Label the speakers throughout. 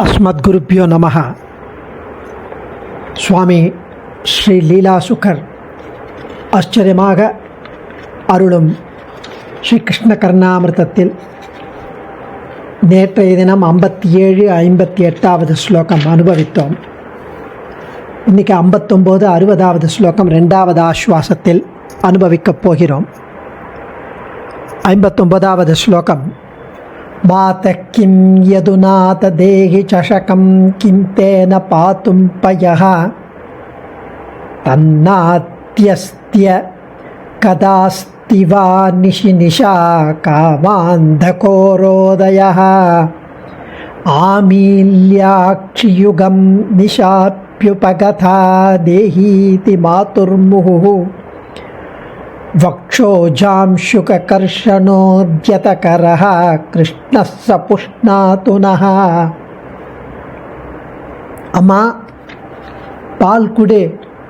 Speaker 1: அஸ்மத்குருப்பியோ நமஹ. சுவாமி ஸ்ரீ லீலாசுகர் ஆச்சரியமாக அருளும் ஸ்ரீ கிருஷ்ண கர்ணாமிர்தத்தில் நேற்றைய தினம் 57, 58வது ஸ்லோகம் அனுபவித்தோம். இன்றைக்கி 59, 60வது ஸ்லோகம் 2வது ஆஸ்வாசத்தில் அனுபவிக்கப் போகிறோம். 59வது ஸ்லோகம். மாத கிம் யதுநாத தேஹி சஷகம் கிம் தேன பாத்தும் பயஹ தன்னாத்யஸ்த்ய கதாஸ்தி வா நிஷி நிஷா காமாந்தகோரோதயः ஆமீல்யாக்ஷியுகம் நிஷாப்யுபகதா தேஹீதி மாதுர்முஹு வக்ஷோஜாம்சுகர்ஷணோத்யதகரஹ கிருஷ்ணஸ் ச புஷ்ணாதுனஹ. அம்மா பால் குடு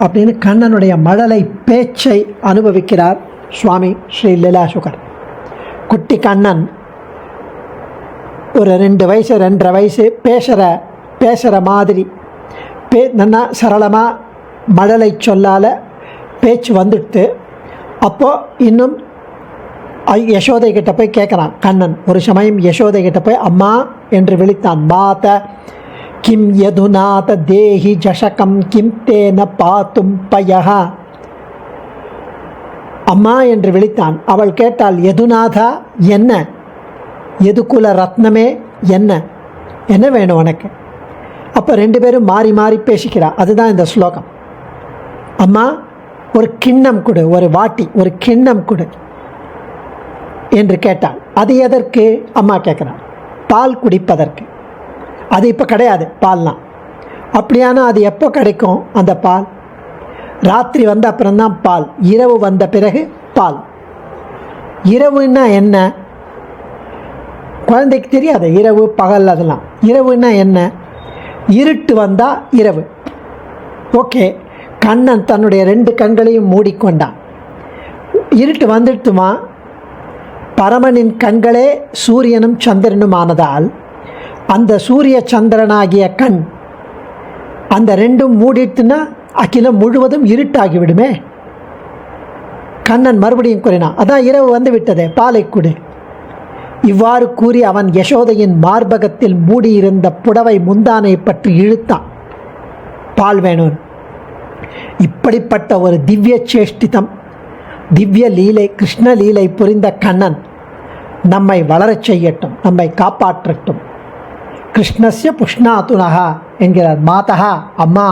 Speaker 1: அப்படின்னு கண்ணனுடைய மழலை பேச்சை அனுபவிக்கிறார் சுவாமி ஸ்ரீ லீலாசுகர். குட்டி கண்ணன் ஒரு 2 வயசு 2.5 வயசு பேசுகிற மாதிரி நல்லா சரளமாக மழலை சொல்லால் பேச்சு வந்துடுத்து. அப்போது இன்னும் யசோதை கிட்ட போய் கேட்குறான் கண்ணன். ஒரு சமயம் யசோதை கிட்ட போய் அம்மா என்று விழித்தான். மாத கிம் யதுநாத தேஹி ஜஷகம் கிம் தேன பாத்தும் பயஹ. அம்மா என்று விழித்தான். அவள் கேட்டாள், யதுநாதா என்ன? யதுகுல ரத்னமே என்ன என்ன வேணும் உனக்கு? அப்போ 2 பேரும் மாறி மாறி பேசிக்கிறா. அதுதான் இந்த ஸ்லோகம். அம்மா ஒரு கிண்ணம் கொடு, ஒரு வாட்டி, ஒரு கிண்ணம் கொடு என்று கேட்டாள். அது எதற்கு? அம்மா கேட்குறான். பால் குடிப்பதற்கு. அது இப்போ கிடையாது பால்லாம். அப்படியானா அது எப்போ கிடைக்கும் அந்த பால்? ராத்திரி வந்த அப்புறம்தான் பால். இரவு வந்த பிறகு பால். இரவுன்னா என்ன? குழந்தைக்கு தெரியாது இரவு பகல் அதெல்லாம். இரவுன்னா என்ன? இருட்டு வந்தால் இரவு. ஓகே, கண்ணன் தன்னுடைய 2 கண்களையும் மூடிக்கொண்டான். இருட்டு வந்துட்டுமா? பரமனின் கண்களே சூரியனும் சந்திரனும் ஆனதால் அந்த சூரிய சந்திரனாகிய கண் அந்த 2ம் மூடிட்டுன்னா அகிலம் முழுவதும் இருட்டாகிவிடுமே. கண்ணன் மறுபடியும் கூறினான், அதான் இரவு வந்து விட்டதே, பாலை கொடு. இவ்வாறு கூறி அவன் யசோதையின் மார்பகத்தில் மூடியிருந்த புடவை முந்தானை பற்றி இழுத்தான். பால் வேணும். இப்படிப்பட்ட ஒரு திவ்ய சேஷ்டிதம், திவ்ய லீலை, கிருஷ்ண லீலை புரிந்த கண்ணன் நம்மை வளரச் செய்யட்டும், நம்மை காப்பாற்றட்டும். கிருஷ்ணஸ்ய புஷ்ணாதுனஹா என்கிறார். மாதா அம்மா,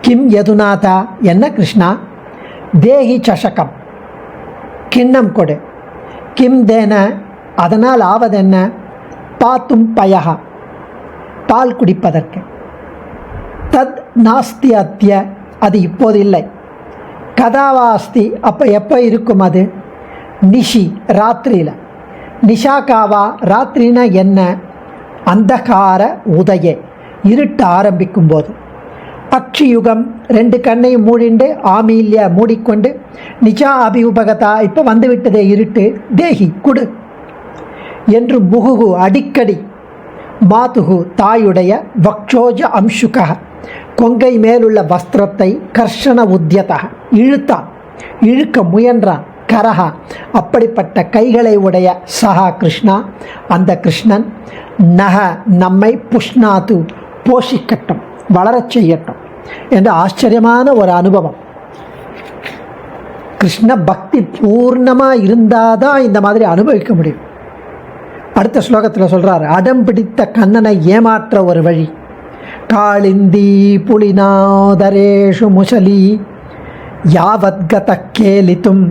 Speaker 1: கிம் யதுநாதா என்ன கிருஷ்ணா, தேஹி சஷகம் கிண்ணம் கொடு, கிம் தேன அதனால் ஆவதென்ன, பாத்தும் பயஹா பால் குடிப்பதற்கு, தத் நாஸ்தி அத்திய அது இப்போது இல்லை, கதாவாஸ்தி அப்போ எப்போ இருக்கும் அது, நிஷி ராத்திரியில், நிஷாகாவா ராத்திரினா என்ன, அந்தகார உதயே இருட்டு ஆரம்பிக்கும் போது, அக்ஷியுகம் 2 கண்ணையும் மூடிண்டு, ஆமீல்ய மூடிக்கொண்டு, நிஷா அபியுபகதா இப்போ வந்துவிட்டதே இருட்டு, தேஹி குடு என்று முகுகு அடிக்கடி, மாதுகு தாயுடைய, வக்ஷோஜ அம்சுக கொங்கை மேலுள்ள வஸ்திரத்தை, கர்ஷண உத்தியதா இழுக்க முயன்றான், கரஹா அப்படிப்பட்ட கைகளை உடைய, சஹா கிருஷ்ணா அந்த கிருஷ்ணன், நக நம்மை, புஷ்ணாது போஷிக்கட்டும், வளரச் செய்யட்டும் என்ற ஆச்சரியமான ஒரு அனுபவம். கிருஷ்ண பக்தி பூர்ணமாக இருந்தால் தான் இந்த மாதிரி அனுபவிக்க முடியும். அடுத்த ஸ்லோகத்தில் சொல்கிறார், அடம் பிடித்த கண்ணனை ஏமாற்ற ஒரு வழி. காளிந்தி புலிநாதரேஷு முசலி யாவத்கத கேலித்தும்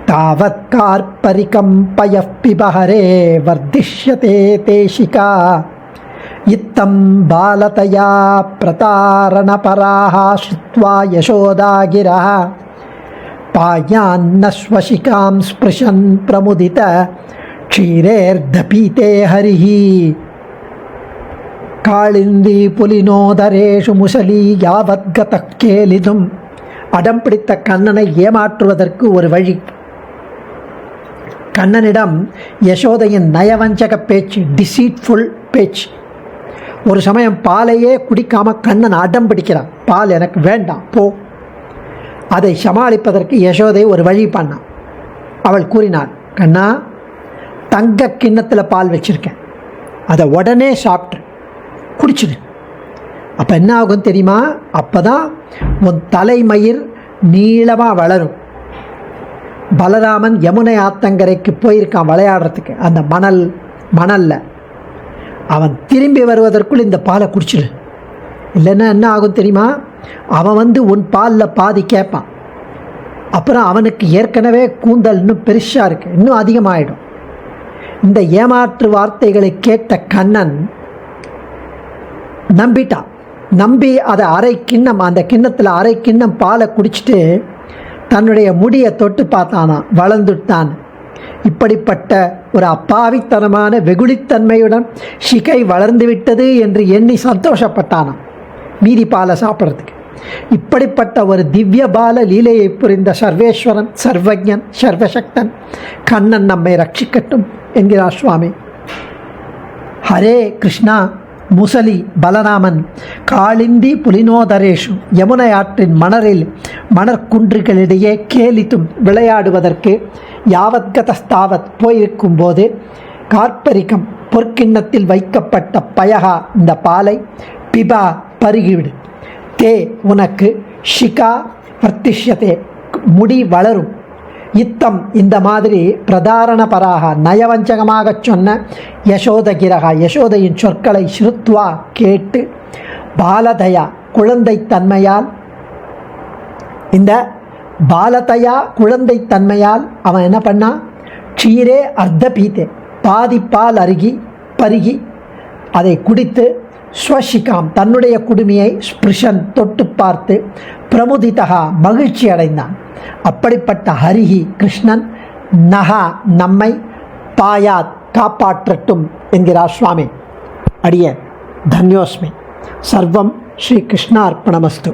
Speaker 1: தாவத் கார்பரிகம் பயப்பிபஹரே வர்திஷ்யதே தேசிகா இத்தம் பாலதயா பிரதாரணபராஹ ஸ்ருத்வா யசோதாகிரஹ பாயான்னஸ்வசிகாம் ஸ்பிருஷன் பிரமுதித க்ஷீரேர்தபீதே ஹரிஹி. காளிந்தி புலினோதரேஷு முசலி யாவத்கத கேலிதும் அடம் பிடித்த கண்ணனை ஏமாற்றுவதற்கு ஒரு வழி. கண்ணனிடம் யசோதையின் நயவஞ்சக பேச்சு, டிசீட்ஃபுல் பேச்சு, ஒரு சமயம் பாலையே குடிக்காமல் கண்ணன் அடம் பிடிக்கிறான், பால் எனக்கு வேண்டாம் போ. அதை சமாளிப்பதற்கு யசோதை ஒரு வழி பண்ணான். அவள் கூறினாள், கண்ணா, தங்க கிண்ணத்தில் பால் வச்சுருக்கேன், அதை உடனே சாப்பிட்டு குடிச்சிடு. அப்போ என்ன ஆகும் தெரியுமா? அப்போ தான் உன் தலைமயிர் நீளமாக வளரும். பலராமன் யமுனை ஆத்தங்கரைக்கு போயிருக்கான் விளையாடுறதுக்கு. அந்த மணலில் அவன் திரும்பி வருவதற்குள் இந்த பாலை குடிச்சிடு. இல்லைன்னா என்ன ஆகும் தெரியுமா? அவன் உன் பாலில் பாதி கேட்பான். அப்புறம் அவனுக்கு ஏற்கனவே கூந்தல் இன்னும் பெருசாக இருக்குது, இன்னும் அதிகமாகிடும். இந்த ஏமாற்று வார்த்தைகளை கேட்ட கண்ணன் நம்பிட்டான். நம்பி அதை அந்த கிண்ணத்தில் அரை கிண்ணம் பாலை குடிச்சிட்டு தன்னுடைய முடியை தொட்டு பார்த்தானா, வளர்ந்துட்டான். இப்படிப்பட்ட ஒரு அப்பாவித்தனமான வெகுளித்தன்மையுடன் சிகை வளர்ந்து விட்டது என்று எண்ணி சந்தோஷப்பட்டானான் மீதி பாலை சாப்பிட்றதுக்கு. இப்படிப்பட்ட ஒரு திவ்ய பால லீலையை புரிந்த சர்வேஸ்வரன், சர்வஜன், சர்வசக்தன் கண்ணன் நம்மை ரட்சிக்கட்டும் என்கிறார் சுவாமி. ஹரே கிருஷ்ணா. முசலி பலராமன் காளிந்தி புலினோதரேஷு யமுனை ஆற்றின் மணற்குன்றுகளிடையே கேலித்தும் விளையாடுவதற்கு யாவத்கதஸ்தாவத் போயிருக்கும் போது கார்ப்பரிக்கம் பொற்கிண்ணத்தில் வைக்கப்பட்ட பயகா இந்த பாலை பிபா பருகிவிடு. தே உனக்கு ஷிகா வர்த்திஷ்யதே முடி வளரும். இத்தம் இந்த மாதிரி பிரதாரணபராக நயவஞ்சகமாக சொன்ன யசோதகிரகா யசோதையின் சொற்களை ஸ்ருத்வா கேட்டு பாலதயா குழந்தைத்தன்மையால் இந்த பாலதயா குழந்தைத்தன்மையால் அவன் என்ன பண்ணான்? க்ஷீரே அர்த்த பீத்தே பாதிப்பால் பருகி அதை குடித்து ஸ்வசிகாம் தன்னுடைய குடுமியை ஸ்பிருஷன் தொட்டு பார்த்து பிரமுதிதகா மகிழ்ச்சி அடைந்தான். அப்படிப்பட்ட ஹரிஹி கிருஷ்ணன் நகா நம்மை பாயாத் காப்பாற்றட்டும் என்கிறார் சுவாமி. அடிய தன்யோஸ்மி. சர்வம் ஸ்ரீ கிருஷ்ணார்ப்பணமஸ்து.